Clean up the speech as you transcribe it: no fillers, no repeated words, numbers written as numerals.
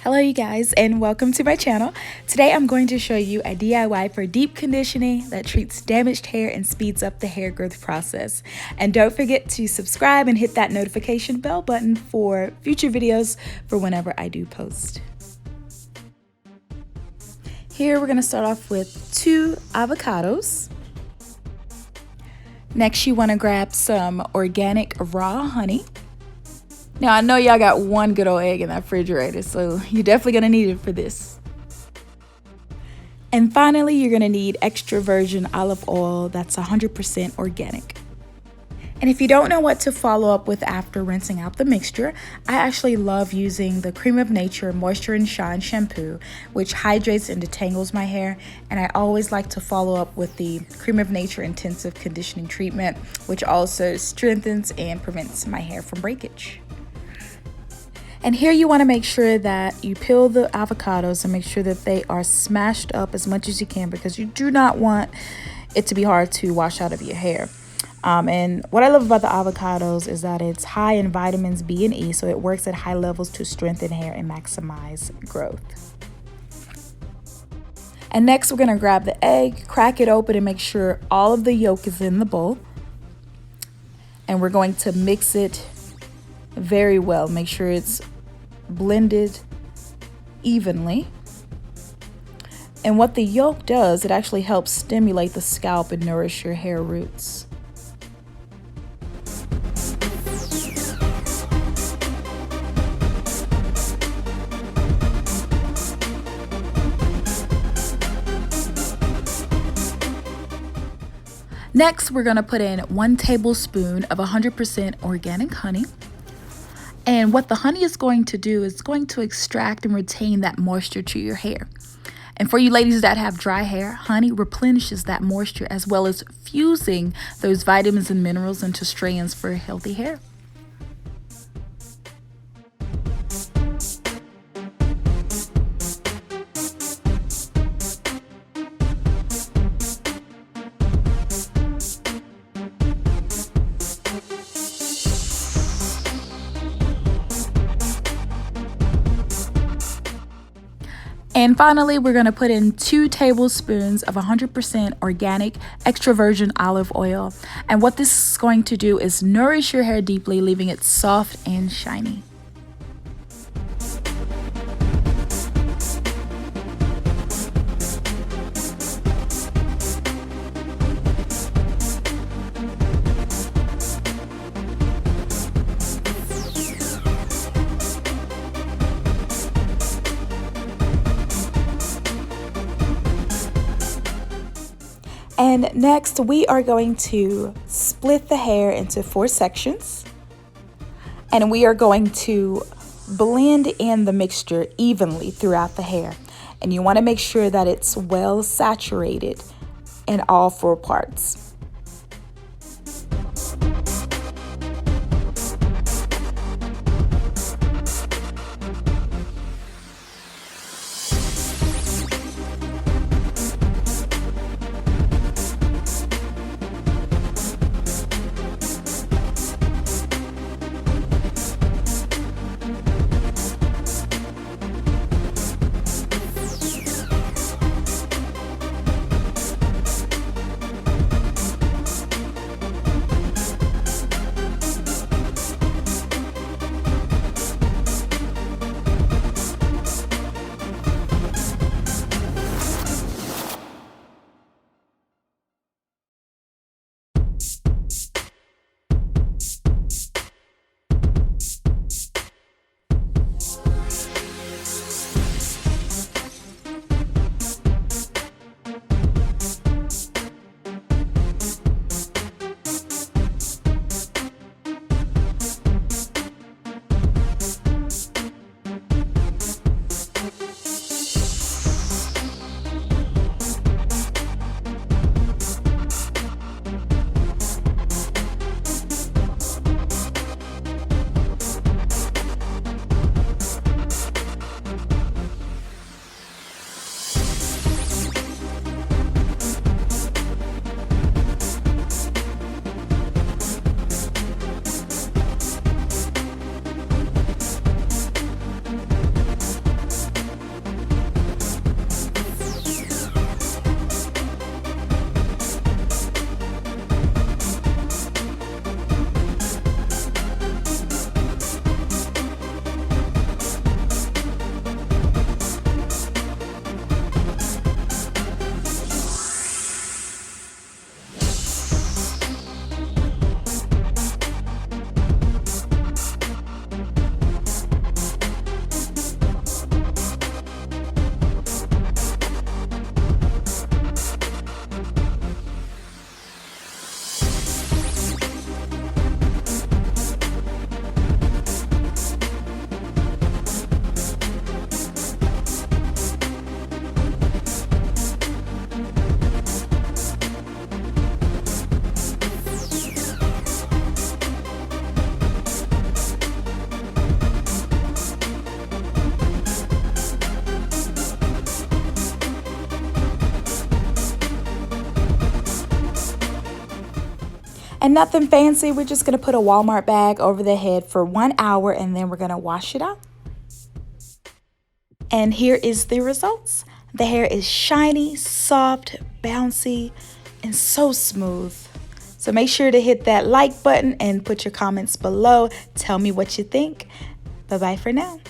Hello you guys and welcome to my channel. Today I'm going to show you a DIY for deep conditioning that treats damaged hair and speeds up the hair growth process. And don't forget to subscribe and hit that notification bell button for future videos for whenever I do post. Here we're going to start off with 2 avocados. Next you want to grab some organic raw honey. Now I know y'all got one good old egg in that refrigerator, so you're definitely gonna need it for this. And finally, you're gonna need extra virgin olive oil that's 100% organic. And if you don't know what to follow up with after rinsing out the mixture, I actually love using the Cream of Nature Moisture and Shine shampoo, which hydrates and detangles my hair. And I always like to follow up with the Cream of Nature Intensive Conditioning Treatment, which also strengthens and prevents my hair from breakage. And here you want to make sure that you peel the avocados and make sure that they are smashed up as much as you can, because you do not want it to be hard to wash out of your hair. And what I love about the avocados is that it's high in vitamins B and E, so it works at high levels to strengthen hair and maximize growth. And next we're going to grab the egg, crack it open and make sure all of the yolk is in the bowl. And we're going to mix it very well. Make sure it's blended evenly. And what the yolk does, it actually helps stimulate the scalp and nourish your hair roots. Next, we're going to put in 1 tablespoon of 100% organic honey. And what the honey is going to do is going to extract and retain that moisture to your hair. And for you ladies that have dry hair, honey replenishes that moisture as well as fusing those vitamins and minerals into strands for healthy hair. And finally, we're going to put in 2 tablespoons of 100% organic extra virgin olive oil. And what this is going to do is nourish your hair deeply, leaving it soft and shiny. And next we are going to split the hair into 4 sections, and we are going to blend in the mixture evenly throughout the hair. And you want to make sure that it's well saturated in all 4 parts. And nothing fancy, we're just going to put a Walmart bag over the head for 1 hour and then we're going to wash it out. And here is the results. The hair is shiny, soft, bouncy, and so smooth. So make sure to hit that like button and put your comments below. Tell me what you think. Bye-bye for now.